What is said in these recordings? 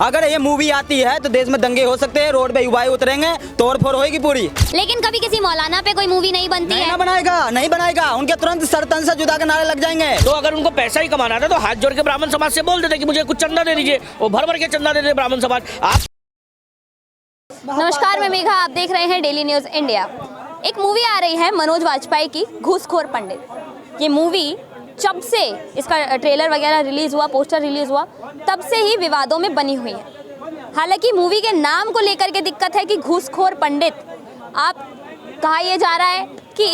अगर ये मूवी आती है तो देश में दंगे हो सकते हैं, रोड पे युवाएं उतरेंगे, तोड़ फोड़ होगी पूरी। लेकिन कभी किसी मौलाना पे कोई मूवी नहीं बनती है। नहीं बनाएगा, उनके तुरंत सर तन से जुदा के नारे लग जाएंगे। तो अगर उनको पैसा ही कमाना था तो हाथ जोड़ के ब्राह्मण समाज से बोल देते कि मुझे कुछ चंदा दे दीजिए, वो भर भर के चंदा दे दे ब्राह्मण समाज। आप नमस्कार, मैं मेघा, आप देख रहे हैं डेली न्यूज़ इंडिया। एक मूवी आ रही है मनोज वाजपेयी की, घूसखोर पंडित। ये मूवी जब से इसका ट्रेलर वगैरह रिलीज़ हुआ, पोस्टर रिलीज़ हुआ, तब से ही विवादों में बनी हुई है। हालांकि मूवी के नाम को लेकर के दिक्कत है कि घूसखोर पंडित। आप कहा यह जा रहा है कि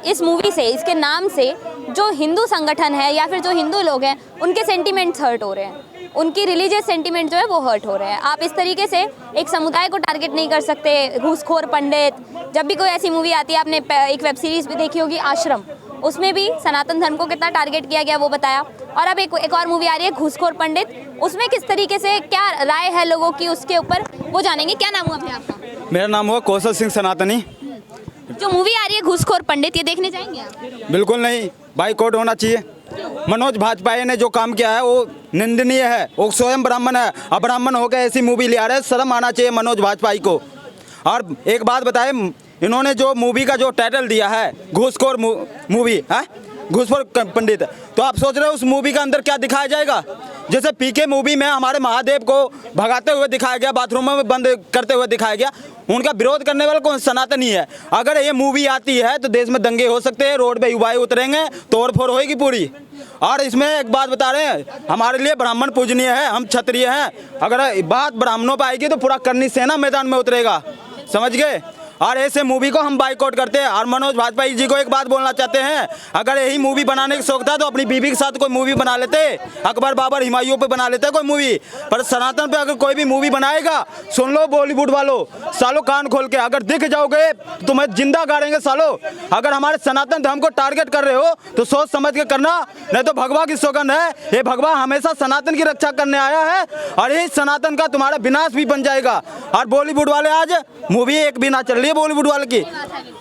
इस मूवी से, इसके नाम से जो हिंदू संगठन है या फिर जो हिंदू लोग हैं उनके सेंटिमेंट्स हर्ट हो रहे हैं, उनकी रिलीजियस सेंटिमेंट जो है वो हर्ट हो रहे हैं। आप इस तरीके से एक समुदाय को टारगेट नहीं कर सकते। घूसखोर पंडित, जब भी कोई ऐसी मूवी आती है, आपने एक वेब सीरीज़ भी देखी होगी आश्रम, उसमें भी सनातन धर्म को कितना टारगेट किया गया वो बताया। और अब एक और मूवी आ रही है घूसखोर पंडित, उसमें किस तरीके से क्या राय है लोगों की उसके ऊपर वो जानेंगे। क्या नाम हुआ अपने आपका? मेरा नाम हुआ कौशल सिंह सनातनी। जो मूवी आ रही है घूसखोर पंडित, ये देखने जाएंगे आप? बिल्कुल नहीं, बाइकआउट होना चाहिए। मनोज वाजपेयी ने जो काम किया है वो निंदनीय है। वो स्वयं ब्राह्मण है, अब्राह्मण होकर ऐसी मूवी ले आ रहे हैं, शर्म आना चाहिए मनोज वाजपेयी को। और एक बात बताएं, इन्होंने जो मूवी का जो टाइटल दिया है घूसखोर मूवी है, घूसखोर पंडित, तो आप सोच रहे हो उस मूवी का अंदर क्या दिखाया जाएगा? जैसे पीके मूवी में हमारे महादेव को भगाते हुए दिखाया गया, बाथरूमों में बंद करते हुए दिखाया गया, उनका विरोध करने वाला कौन? सनातनी है। अगर ये मूवी आती है तो देश में दंगे हो सकते हैं, रोड पे युवाएं उतरेंगे, तोड़ फोड़ होगी पूरी। और इसमें एक बात बता रहे हैं, हमारे लिए ब्राह्मण पूजनीय है, हम क्षत्रिय हैं। अगर बात ब्राह्मणों पर आएगी तो पूरा करनी सेना मैदान में उतरेगा, समझ गए? और ऐसे मूवी को हम बाइकआउट करते हैं। और मनोज वाजपेयी जी को एक बात बोलना चाहते हैं, अगर यही मूवी बनाने का शौक था तो अपनी बीवी के साथ कोई मूवी बना लेते, अकबर बाबर हुमायूं पे बना लेते कोई मूवी। पर सनातन पे अगर कोई भी मूवी बनाएगा, सुन लो बॉलीवुड वालों, सालों कान खोल के, अगर दिख जाओगे तुम्हें जिंदा गाड़ेंगे सालों। अगर हमारे सनातन धर्म को टारगेट कर रहे हो तो सोच समझ के करना, नहीं तो भगवा की सौगंध है, ये भगवा हमेशा सनातन की रक्षा करने आया है और यही सनातन का तुम्हारा विनाश भी बन जाएगा। और बॉलीवुड वाले आज मूवी एक भी ना चल रही है बॉलीवुड वाले की,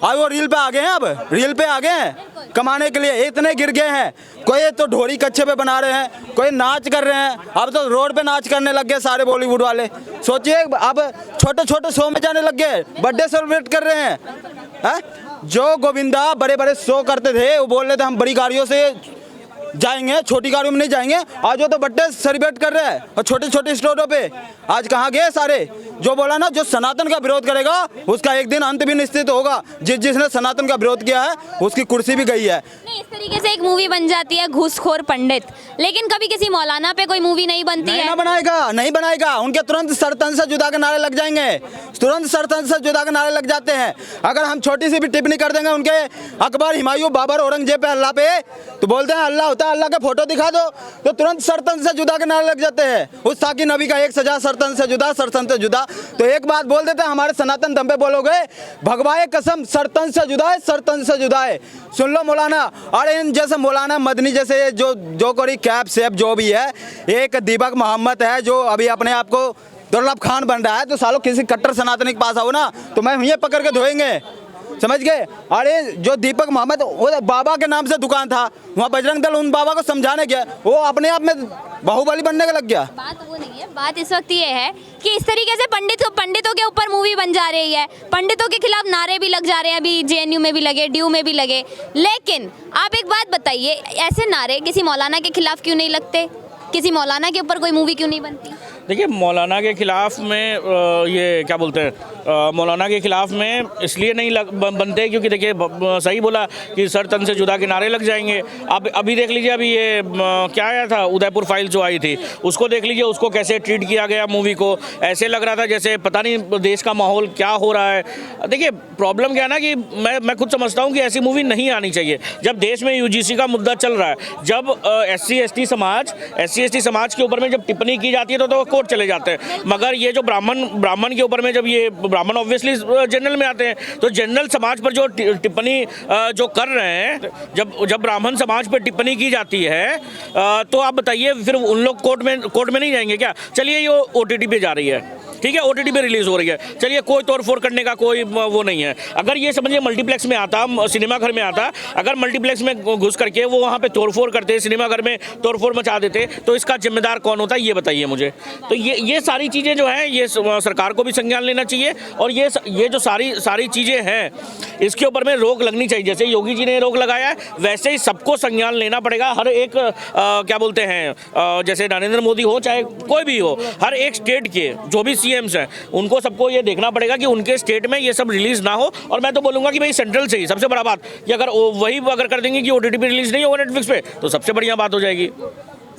और वो रील पे आ गए हैं, अब रील पे आ गए हैं कमाने के लिए, इतने गिर गए हैं। कोई तो ढोरी कच्चे पे बना रहे हैं, कोई नाच कर रहे हैं, अब तो रोड पे नाच करने लग गए सारे बॉलीवुड वाले। सोचिए अब छोटे छोटे शो में जाने लग गए, बर्थडे सेलिब्रेट कर रहे हैं। जो गोविंदा बड़े बड़े शो करते थे वो बोल रहे थे हम बड़ी गाड़ियों से जाएंगे, छोटी गाड़ियों में नहीं जाएंगे, आज वो तो बर्थडे सेलिब्रेट कर रहे हैं और छोटे छोटे स्टोरों पे। आज कहाँ गए सारे? जो बोला ना, जो सनातन का विरोध करेगा उसका एक दिन अंत भी निश्चित होगा। जिसने सनातन का विरोध किया है उसकी कुर्सी भी गई है। नहीं, इस तरीके से एक मूवी बन जाती है घूसखोर पंडित, लेकिन कभी किसी मौलाना पे कोई मूवी नहीं बनती है। नहीं बनाएगा, उनके तुरंत सर तन से जुदा के नारे लग जाएंगे, तुरंत सर तन से जुदा के नारे लग जाते हैं। अगर हम छोटी सी भी टिप्पणी कर देंगे उनके अकबर हुमायूं बाबर औरंगजेब पे, अल्लाह पे, तो बोलते हैं अल्लाह होता है, अल्लाह का फोटो दिखा दो तो तुरंत सर तन से जुदा के नारे लग जाते हैं। उस साकी नबी का एक सजा, सर तन से जुदा, सर तन से जुदा। तो एक बात बोल देते हैं, हमारे सनातन धर्म पे बोलोगे भगवाए कसम सर तन से जुदा है, सर तन से जुदा है। सुन लो मौलाना, और इन जैसे मौलाना मदनी जैसे जो कोई कैप सेप जो भी है, एक दीपक मोहम्मद है जो अभी अपने आप को दुर्लभ खान बन रहा है, तो सालों किसी कट्टर सनातनी के पास आओ ना तो मैं ये पकड़ के धोएंगे, समझ गए? अरे जो दीपक मोहम्मद, वो बाबा के नाम से दुकान था, वहाँ बजरंग दल उन बाबा को समझाने गया, वो अपने आप में बाहुबली बनने का लग गया। बात वो नहीं है, बात इस वक्त ये है कि इस तरीके से पंडितों के ऊपर मूवी बन जा रही है, पंडितों के खिलाफ नारे भी लग जा रहे हैं, अभी जेएनयू में भी लगे, ड्यू में भी लगे। लेकिन आप एक बात बताइए, ऐसे नारे किसी मौलाना के खिलाफ क्यों नहीं लगते? किसी मौलाना के ऊपर कोई मूवी क्यों नहीं बनती? देखिए, मौलाना के ख़िलाफ़ में ये क्या बोलते हैं, मौलाना के ख़िलाफ़ में इसलिए नहीं बनते क्योंकि देखिए सही बोला कि सर तन से जुदा के नारे लग जाएंगे। अब अभी देख लीजिए, अभी ये क्या आया था, उदयपुर फाइल जो आई थी, उसको देख लीजिए, उसको कैसे ट्रीट किया गया मूवी को। ऐसे लग रहा था जैसे पता नहीं देश का माहौल क्या हो रहा है। देखिए प्रॉब्लम क्या है ना कि मैं खुद समझता हूँ कि ऐसी मूवी नहीं आनी चाहिए। जब देश में यूजीसी का मुद्दा चल रहा है, जब एससी एसटी समाज के ऊपर में जब टिप्पणी की जाती है तो कोर्ट चले जाते हैं, मगर ये जो ब्राह्मण के ऊपर में, जब ये ब्राह्मण ऑब्वियसली जनरल में आते हैं, तो जनरल समाज पर जो टिप्पणी जो कर रहे हैं, जब ब्राह्मण समाज पर टिप्पणी की जाती है तो आप बताइए फिर उन लोग कोर्ट में नहीं जाएंगे क्या? चलिए ये OTT पे जा रही है, ठीक है, OTT पे रिलीज हो रही है, चलिए कोई तोड़फोड़ करने का कोई वो नहीं है। अगर ये समझिए मल्टीप्लेक्स में आता, सिनेमा घर में आता, अगर मल्टीप्लेक्स में घुस करके वो वहाँ पे तोड़फोड़ करते, सिनेमा घर में तोड़फोड़ मचा देते, तो इसका जिम्मेदार कौन होता है, ये बताइए मुझे। तो ये सारी चीज़ें जो हैं ये सरकार को भी संज्ञान लेना चाहिए, और ये जो सारी चीज़ें हैं इसके ऊपर में रोक लगनी चाहिए। जैसे योगी जी ने रोक लगाया है, वैसे ही सबको संज्ञान लेना पड़ेगा। हर एक क्या बोलते हैं, जैसे नरेंद्र मोदी हो चाहे कोई भी हो, हर एक स्टेट के जो भी CMs हैं उनको सबको ये देखना पड़ेगा कि उनके स्टेट में ये सब रिलीज ना हो। और मैं तो बोलूँगा कि भाई सेंट्रल से ही सबसे बड़ा बात कि अगर वही अगर कर देंगे कि OTT पे रिलीज नहीं होगा नेटफ्लिक्स पे, तो सबसे बढ़िया बात हो जाएगी।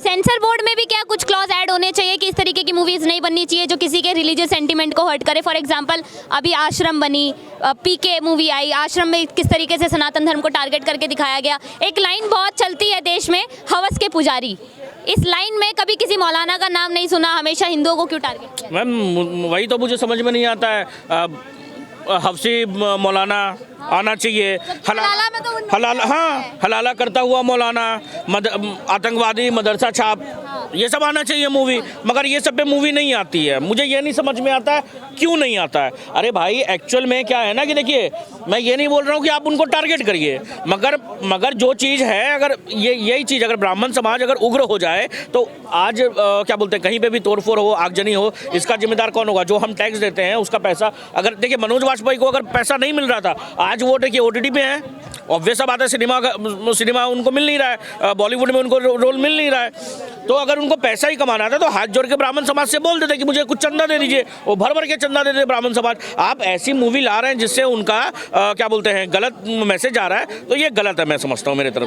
सेंसर बोर्ड में भी क्या कुछ क्लॉज ऐड होने चाहिए कि इस तरीके की मूवीज नहीं बननी चाहिए जो किसी के रिलीजियस सेंटीमेंट को हर्ट करे? फॉर एग्जांपल अभी आश्रम बनी, PK मूवी आई, आश्रम में किस तरीके से सनातन धर्म को टारगेट करके दिखाया गया। एक लाइन बहुत चलती है देश में, हवस के पुजारी, इस लाइन में कभी किसी मौलाना का नाम नहीं सुना, हमेशा हिंदुओं को क्यों टारगेट किया? मैम वही तो मुझे समझ में नहीं आता है। हफ्सी मौलाना आना चाहिए, हलाला करता हुआ मौलाना, आतंकवादी, मदरसा छाप, ये सब आना चाहिए मूवी, मगर ये सब पे मूवी नहीं आती है। मुझे ये नहीं समझ में आता है क्यों नहीं आता है। अरे भाई एक्चुअल में क्या है ना कि देखिए, मैं ये नहीं बोल रहा हूँ कि आप उनको टारगेट करिए, मगर जो चीज़ है, अगर यही चीज़ अगर ब्राह्मण समाज अगर उग्र हो जाए तो आज क्या बोलते हैं, कहीं पे भी तोड़फोड़ हो, आगजनी हो, इसका जिम्मेदार कौन होगा? जो हम टैक्स देते हैं उसका पैसा। अगर देखिए मनोज वाजपेयी को अगर पैसा नहीं मिल रहा था, आज वो देखिए OTT पे है, ऑब्वियस बात है, सिनेमा उनको मिल नहीं रहा है, बॉलीवुड में उनको रोल मिल नहीं रहा है, तो अगर उनको पैसा ही कमाना था तो हाथ जोड़ के ब्राह्मण समाज से बोल देते कि मुझे कुछ चंदा दे दीजिए, वो भर भर के चंदा दे दे ब्राह्मण समाज। आप ऐसी मूवी ला रहे हैं जिससे उनका क्या बोलते हैं गलत मैसेज आ रहा है, तो ये गलत है, मैं समझता हूँ मेरे तरफ